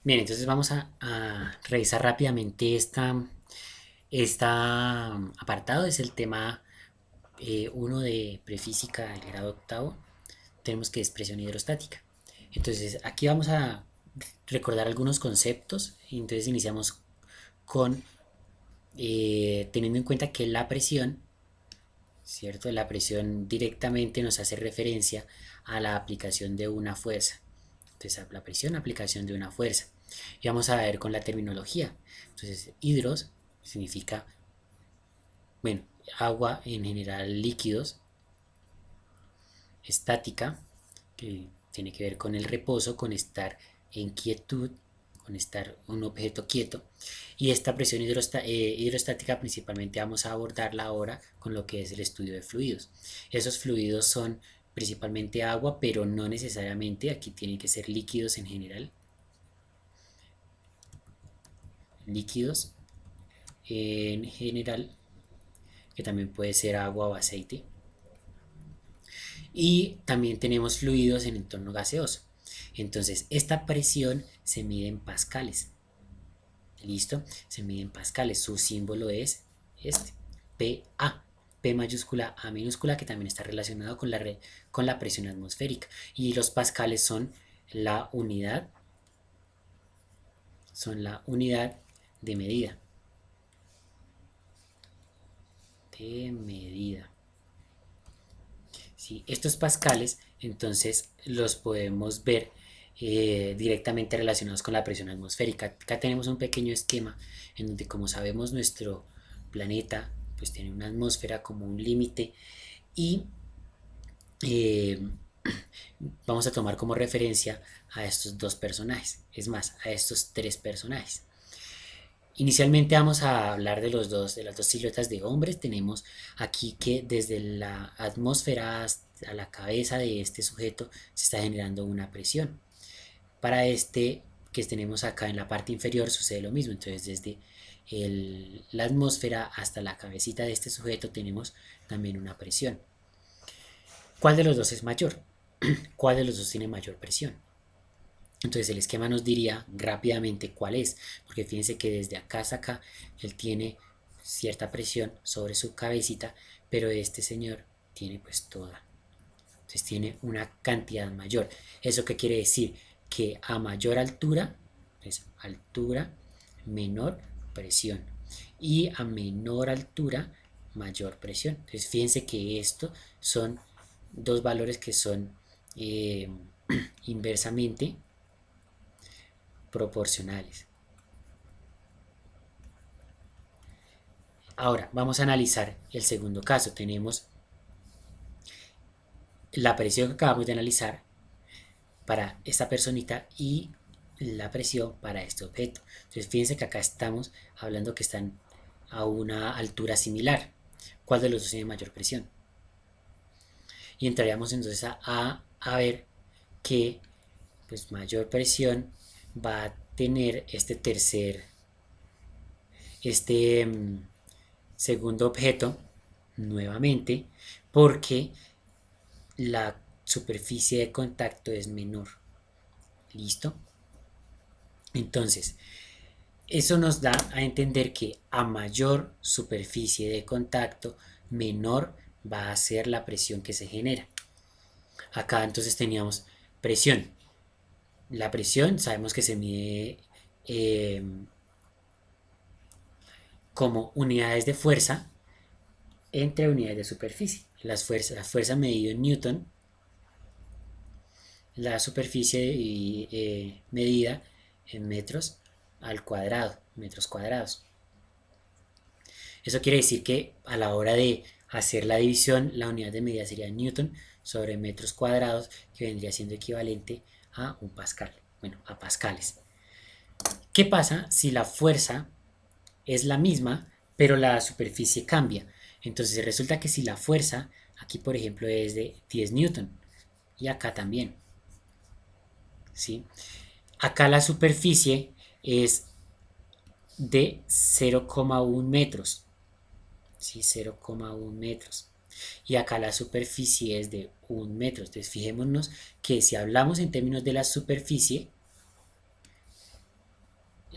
Bien, entonces vamos a revisar rápidamente esta apartado. Es el tema 1 de prefísica del grado octavo. Tenemos que es presión hidrostática. Entonces aquí vamos a recordar algunos conceptos. Entonces iniciamos con teniendo en cuenta que la presión, ¿cierto? La presión directamente nos hace referencia a la aplicación de una fuerza. Entonces, la presión, aplicación de una fuerza. Y vamos a ver con la terminología. Entonces, hidros significa, bueno, agua en general, líquidos, estática, que tiene que ver con el reposo, con estar en quietud, con estar un objeto quieto. Y esta presión hidrostática principalmente vamos a abordarla ahora con lo que es el estudio de fluidos. Esos fluidos son principalmente agua, pero no necesariamente, aquí tienen que ser líquidos en general, líquidos en general, que también puede ser agua o aceite. Y también tenemos fluidos en entorno gaseoso. Entonces, esta presión se mide en pascales. ¿Listo? Se mide en pascales. Su símbolo es este, PA. P mayúscula, A minúscula, que también está relacionado con la presión atmosférica. Y los pascales la unidad, son la unidad de medida. De medida. ¿Sí? Estos pascales, entonces, los podemos ver directamente relacionados con la presión atmosférica. Acá tenemos un pequeño esquema en donde, como sabemos, nuestro planeta pues tiene una atmósfera como un límite y eh, vamos a tomar como referencia a estos dos personajes, es más, a estos tres personajes. Inicialmente vamos a hablar de las dos siluetas de hombres. Tenemos aquí que desde la atmósfera hasta la cabeza de este sujeto se está generando una presión. Para este que tenemos acá en la parte inferior sucede lo mismo. Entonces desde la atmósfera hasta la cabecita de este sujeto tenemos también una presión. ¿Cuál de los dos es mayor? ¿Cuál de los dos tiene mayor presión? Entonces el esquema nos diría rápidamente cuál es, porque fíjense que desde acá hasta acá él tiene cierta presión sobre su cabecita, pero este señor tiene pues toda. Entonces tiene una cantidad mayor. ¿Eso qué quiere decir? Que a mayor altura, es altura, menor presión. Y a menor altura, mayor presión. Entonces fíjense que esto son dos valores que son eh, inversamente proporcionales. Ahora vamos a analizar el segundo caso. Tenemos la presión que acabamos de analizar para esta personita y la presión para este objeto. Entonces fíjense que acá estamos hablando que están a una altura similar. ¿Cuál de los dos tiene mayor presión? Y entraríamos entonces a ver que pues mayor presión va a tener este segundo objeto nuevamente porque la superficie de contacto es menor. ¿Listo? Entonces, eso nos da a entender que a mayor superficie de contacto, menor va a ser la presión que se genera. Acá entonces teníamos presión. La presión sabemos que se mide eh, como unidades de fuerza entre unidades de superficie. La fuerza medida en Newton, la superficie medida en metros al cuadrado, metros cuadrados. Eso quiere decir que a la hora de hacer la división, la unidad de medida sería Newton sobre metros cuadrados, que vendría siendo equivalente a un pascal, bueno, a pascales. ¿Qué pasa si la fuerza es la misma, pero la superficie cambia? Entonces resulta que si la fuerza, aquí por ejemplo es de 10 newton, y acá también, ¿sí? Acá la superficie es de 0,1 metros, ¿sí? 0,1 metros. Y acá la superficie es de 1 metro. Entonces fijémonos que si hablamos en términos de la superficie,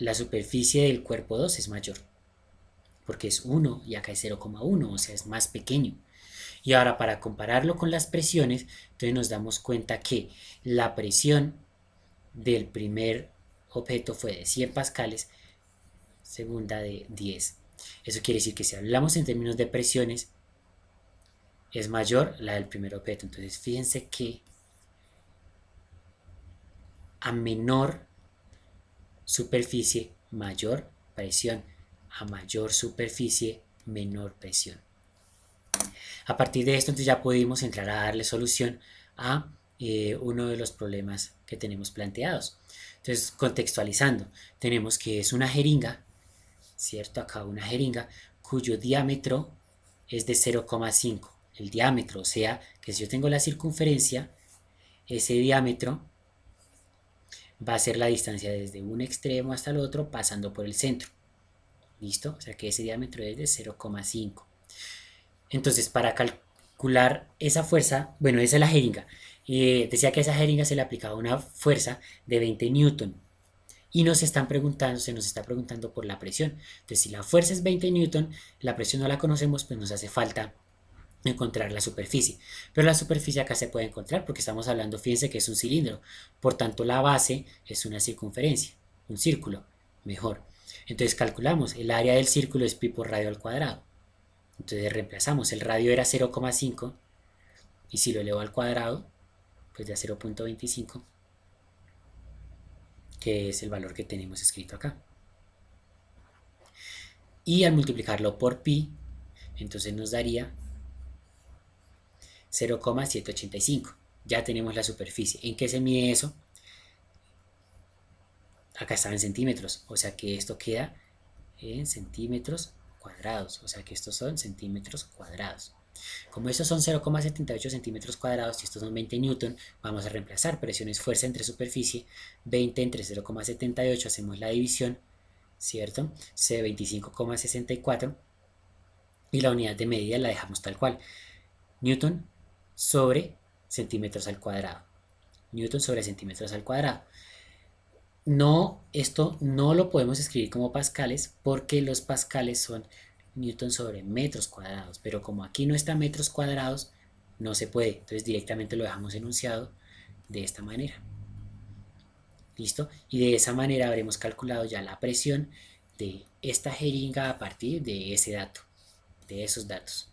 la superficie del cuerpo 2 es mayor, porque es 1 y acá es 0,1, o sea, es más pequeño. Y ahora para compararlo con las presiones, entonces nos damos cuenta que la presión del primer objeto fue de 100 pascales, segunda de 10. Eso quiere decir que si hablamos en términos de presiones, es mayor la del primer objeto. Entonces fíjense que a menor superficie, mayor presión. A mayor superficie, menor presión. A partir de esto, entonces ya pudimos entrar a darle solución a uno de los problemas que tenemos planteados. Entonces, contextualizando, tenemos que es una jeringa, ¿cierto? Acá una jeringa cuyo diámetro es de 0,5. El diámetro, o sea, que si yo tengo la circunferencia, ese diámetro va a ser la distancia desde un extremo hasta el otro pasando por el centro. ¿Listo? O sea que ese diámetro es de 0,5. Entonces, para calcular esa fuerza, bueno, esa es la jeringa. Decía que a esa jeringa se le aplicaba una fuerza de 20 newton. Y se nos está preguntando por la presión. Entonces, si la fuerza es 20 newton, la presión no la conocemos, pues nos hace falta encontrar la superficie. Pero la superficie acá se puede encontrar porque estamos hablando, fíjense que es un cilindro. Por tanto, la base es una circunferencia, un círculo, mejor. Entonces calculamos, el área del círculo es pi por radio al cuadrado. Entonces reemplazamos, el radio era 0,5 y si lo elevo al cuadrado, pues da 0,25, que es el valor que tenemos escrito acá. Y al multiplicarlo por pi, entonces nos daría 0,785. Ya tenemos la superficie. ¿En qué se mide eso? Acá estaba en centímetros, o sea que esto queda en centímetros cuadrados, o sea que estos son centímetros cuadrados. Como estos son 0,78 centímetros cuadrados y estos son 20 newton, vamos a reemplazar presión es fuerza entre superficie, 20 entre 0,78, hacemos la división, ¿cierto? C 25,64 y la unidad de medida la dejamos tal cual, newton sobre centímetros al cuadrado. Newton sobre centímetros al cuadrado. No, esto no lo podemos escribir como pascales porque los pascales son newton sobre metros cuadrados, pero como aquí no está metros cuadrados, no se puede. Entonces directamente lo dejamos enunciado de esta manera. ¿Listo? Y de esa manera habremos calculado ya la presión de esta jeringa a partir de ese dato, de esos datos.